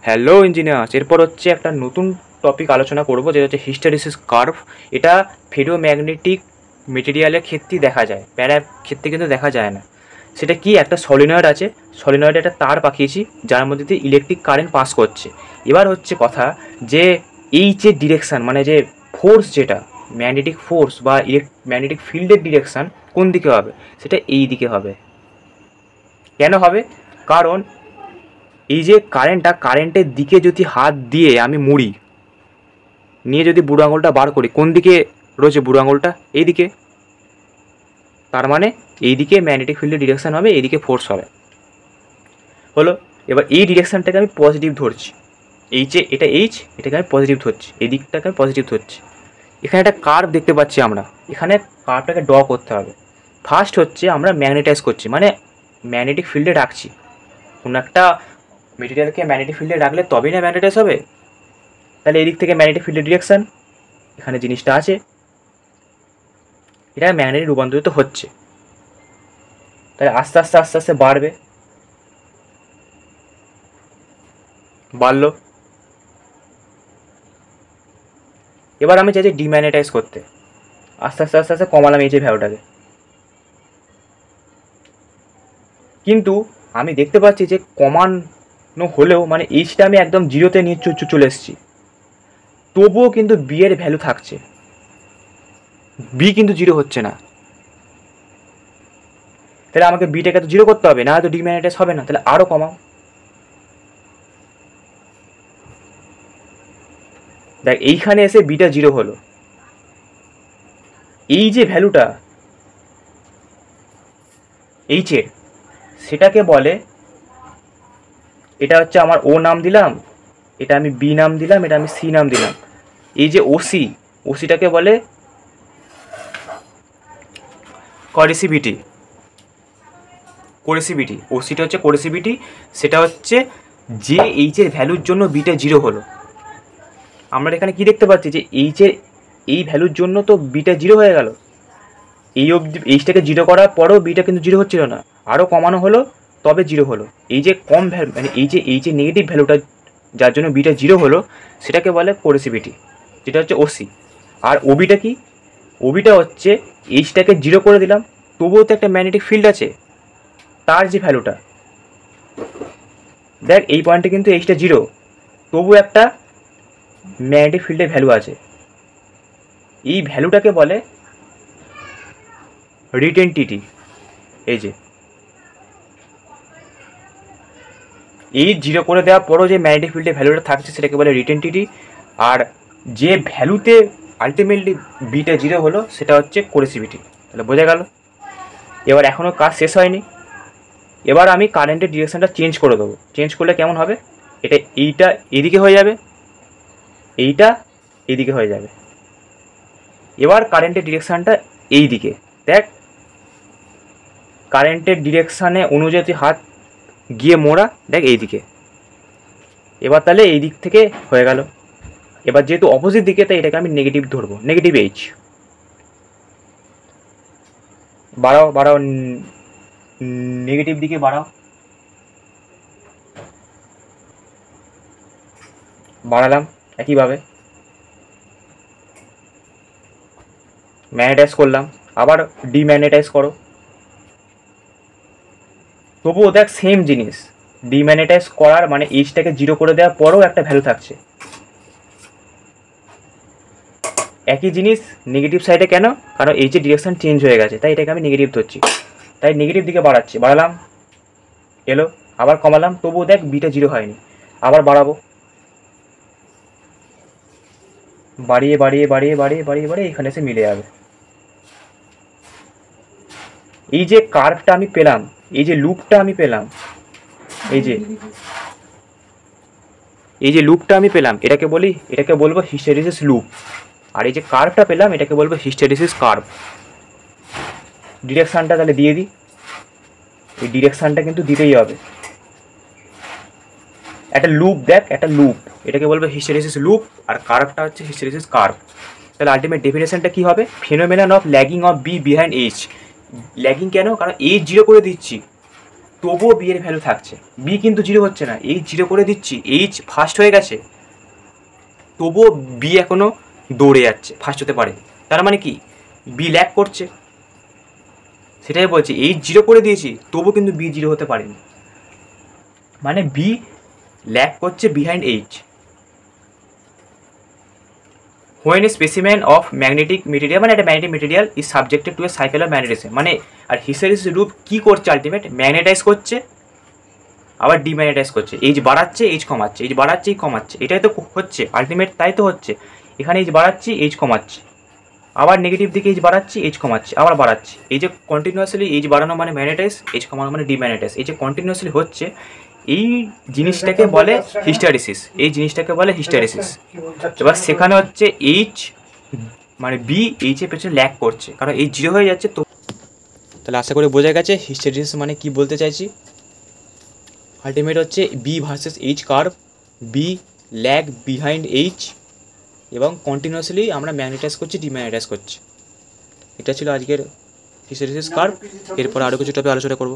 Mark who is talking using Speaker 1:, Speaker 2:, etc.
Speaker 1: Hello engineers, এরপর হচ্ছে একটা নতুন টপিক আলোচনা করব, যেটা হচ্ছে হিস্টেরিসিস কার্ভ। এটা ফেরোম্যাগনেটিক মেটেরিয়ালের ক্ষেত্রেই দেখা যায়, প্যারার ক্ষেত্রে কিন্তু দেখা যায় না। সেটা কি, একটা সলিনয়েড আছে, সলিনয়েডে একটা তার পাকিয়েছি যার মধ্যে দিয়ে ইলেকট্রিক কারেন্ট পাস করছে। এবার হচ্ছে কথা যে এইচের ডিরেকশান, মানে যে ফোর্স, যেটা ম্যাগনেটিক ফোর্স বা ম্যাগনেটিক ফিল্ডের ডিরেকশান কোন দিকে হবে, সেটা এই দিকে হবে। কেন হবে? কারণ এই যে কারেন্টের দিকে যদি হাত দিয়ে আমি মুড়ি নিয়ে যদি বুড়ো আঙুলটা বার করি, কোন দিকে রয়েছে বুড়ো আঙুলটা? এই দিকে। তার মানে এই দিকে ম্যাগনেটিক ফিল্ডের ডিরেকশান হবে, এইদিকে ফোর্স হবে। হলো। এবার এই ডিরেকশানটাকে আমি পজিটিভ ধরছি, এটা এটাকে আমি পজিটিভ ধরছি, এই দিকটাকে আমি পজিটিভ ধরছি। এখানে একটা কার্ভ দেখতে পাচ্ছি আমরা, এখানে কার্ভটাকে ড্র করতে হবে। ফার্স্ট হচ্ছে আমরা ম্যাগনেটাইজ করছি, মানে ম্যাগনেটিক ফিল্ডে রাখছি। কোনো একটা মেটেরিয়ালকে ম্যাগনেটিক ফিল্ডে রাখলে তবেই না ম্যাগনেটাইজ হবে। তাহলে এই দিক থেকে ম্যাগনেটিক ফিল্ডের ডিরেকশান, এখানে জিনিসটা আছে, এটা ম্যাগনেটিক রূপান্তরিত হচ্ছে। তাহলে আস্তে আস্তে আস্তে আস্তে বাড়লো। এবার আমি চাইছি ডিম্যাগনেটাইজ করতে, আস্তে আস্তে আস্তে আস্তে কমালাম এই যে ভ্যালুটাকে। কিন্তু আমি দেখতে পাচ্ছি যে কমানো হলেও, মানে এইচটা আমি একদম জিরোতে নিয়ে চলে এসেছি, তবুও কিন্তু বি এর ভ্যালু থাকছে, বি কিন্তু জিরো হচ্ছে না। তাহলে আমাকে বিটাকে তো জিরো করতে হবে, না হয়তো ডিম্যাগনেটাইজ হবে না। তাহলে আরও কমাও। দেখ, এইখানে এসে বিটা জিরো হলো। এই যে ভ্যালুটা এইচের, সেটাকে বলে, এটা হচ্ছে আমার ও নাম দিলাম, এটা আমি বি নাম দিলাম, এটা আমি সি নাম দিলাম। এই যে ওসিটাকে বলে কোরেসিভিটি। ওসিটা হচ্ছে কোরেসিভিটি। সেটা হচ্ছে যে এইচের ভ্যালুর জন্য বিটা জিরো হলো। আমরা এখানে কি দেখতে পাচ্ছি যে এইচের এই ভ্যালুর জন্য তো বিটা জিরো হয়ে গেল। এই অবধি এইচটাকে জিরো করার পরেও বিটা কিন্তু জিরো হচ্ছিল না, আরও কমানো হলো তবে জিরো হলো। এই যে কম ভ্যালু, মানে এই যে নেগেটিভ ভ্যালুটা যার জন্য বিটা জিরো হলো, সেটাকে বলে কোরেসিভিটি, যেটা হচ্ছে ওসি। আর ওবিটা কি? ওবিটা হচ্ছে এইচটাকে জিরো করে দিলাম, তবুও তো একটা ম্যাগনেটিক ফিল্ড আছে, তার যে ভ্যালুটা, দেখ এই পয়েন্টে কিন্তু এইচটা জিরো, তবু একটা ম্যাগনেটিক ফিল্ডের ভ্যালু আছে। এই ভ্যালুটাকে বলে রিটেনটিটি। এই যে এই জিরো করে দেওয়ার পরও যে ম্যাগনেটিক ফিল্ডের ভ্যালুটা থাকছে, সেটাকে বলে রিটেনটিটি। আর যে ভ্যালুতে আলটিমেটলি বিটা জিরো হলো, সেটা হচ্ছে কোরেসিভিটি। তাহলে বোঝা গেল। এবার এখনও কাজ শেষ হয়নি। এবার আমি কারেন্টের ডিরেকশানটা চেঞ্জ করে দেবো। চেঞ্জ করলে কেমন হবে? এইটা এদিকে হয়ে যাবে, এইটা এইদিকে হয়ে যাবে। এবার কারেন্টের ডিরেকশানটা এই দিকে। দেখ, কারেন্টের ডিরেকশানে অনুযায়ী হাত গিয়ে মোড়া, দেখ এই দিকে। এবার তাহলে এই দিক থেকে হয়ে গেল। এবার যেহেতু অপোজিট দিকে, তাই এটাকে আমি নেগেটিভ ধরবো, নেগেটিভ এইচ। বাড়াও, নেগেটিভ দিকে বাড়ালাম। একইভাবে ম্যাগনেটাইজ করলাম, আবার ডিম্যাগনেটাইজ করো, তবুও দেখ সেম জিনিস। ডিম্যাগনেটাইজ করার মানে এইচটাকে জিরো করে দেওয়ার পরেও একটা ভ্যালু থাকছে। একই জিনিস নেগেটিভ সাইডে কেন? কারণ এই যে ডিরেকশন চেঞ্জ হয়ে গেছে, তাই এটাকে আমি নেগেটিভ ধরছি, তাই নেগেটিভ দিকে বাড়ালাম, এলো, আবার কমালাম, তবুও দেখ বিটা জিরো হয়নি। আবার বাড়াবো, বাড়িয়ে এখানে এসে মিলে যাবে। এই যে কার্ভটা আমি পেলাম, এই যে লুপটা আমি পেলাম, এই যে লুপটা আমি পেলাম, এটাকে বলবো হিস্টেরিসিস লুপ। আর এই যে কার্ভটা পেলাম, এটাকে বলবো হিস্টেরিসিস কার্ভ। ডিরেকশানটা তাহলে দিয়ে দিই, এই ডিরেকশানটা কিন্তু দিতেই হবে। একটা লুপ, দেখ একটা লুপ, এটাকে বলবো হিস্টেরিসিস লুপ, আর কার্ভটা হচ্ছে হিস্টেরিসিস কার্ভ। তাহলে আলটিমেট ডেফিনেশনটা কী হবে? ফিনোমেনন of lagging of B behind H. Lagging কেন? কারণ এইচ জিরো করে দিচ্ছি, তবুও বি এর ভ্যালু থাকছে, বি কিন্তু জিরো হচ্ছে না, এইচ জিরো করে দিচ্ছি, এইচ ফার্স্ট হয়ে গেছে, তবুও বি এখনও দৌড়ে যাচ্ছে, ফার্স্ট হতে পারে। তার মানে কি বি ল্যাগ করছে, সেটাই বলছি, এইচ জিরো করে দিয়েছি তবু কিন্তু বি জিরো হতে পারেনি, মানে বি ল্যাগ করছে behind H. When a specimen of magnetic material, মানে একটা magnetic material is subjected to A cycle of magnetism, মানে আর হিস্টেরিসিস লুপ কী করছে আলটিমেট, ম্যাগনেটাইজ করছে আবার ডিম্যাগনেটাইজ করছে, এইচ বাড়াচ্ছে এইচ কমাচ্ছে, এইচ বাড়াচ্ছে এইচ কমাচ্ছে, এটাই তো হচ্ছে আলটিমেট, তাই তো হচ্ছে। এখানে এইচ বাড়াচ্ছি এইচ কমাচ্ছি, আবার নেগেটিভ দিকে এইচ বাড়াচ্ছি এইচ কমাচ্ছি, আবার বাড়াচ্ছি, এই যে কন্টিনিউয়াসলি এইচ বাড়ানো মানে ম্যাগনেটাইজ, এইচ কমানো মানে ডিম্যাগনেটাইজ, এই যে কন্টিনিউয়াসলি হচ্ছে, এই জিনিসটাকে বলে হিস্টেরিসিস, এই জিনিসটাকে বলে হিস্টেরিসিস। এবার সেখানে হচ্ছে এইচ মানে বি এইচের পেছনে ল্যাগ করছে, কারণ এইচ জিরো হয়ে যাচ্ছে। তো তাহলে আশা করে বোঝা গেছে হিস্টেরিসিস মানে কি বলতে চাইছি। আলটিমেট হচ্ছে B versus H curve, B lag behind H, এবং কন্টিনিউয়াসলি আমরা ম্যাগনেটাইজ করছি ডিম্যাগনেটাইজ করছি। এটা ছিল আজকের হিস্টেরিসিস কার্ভ। এরপর আরও কিছু টপিক আলোচনা করবো।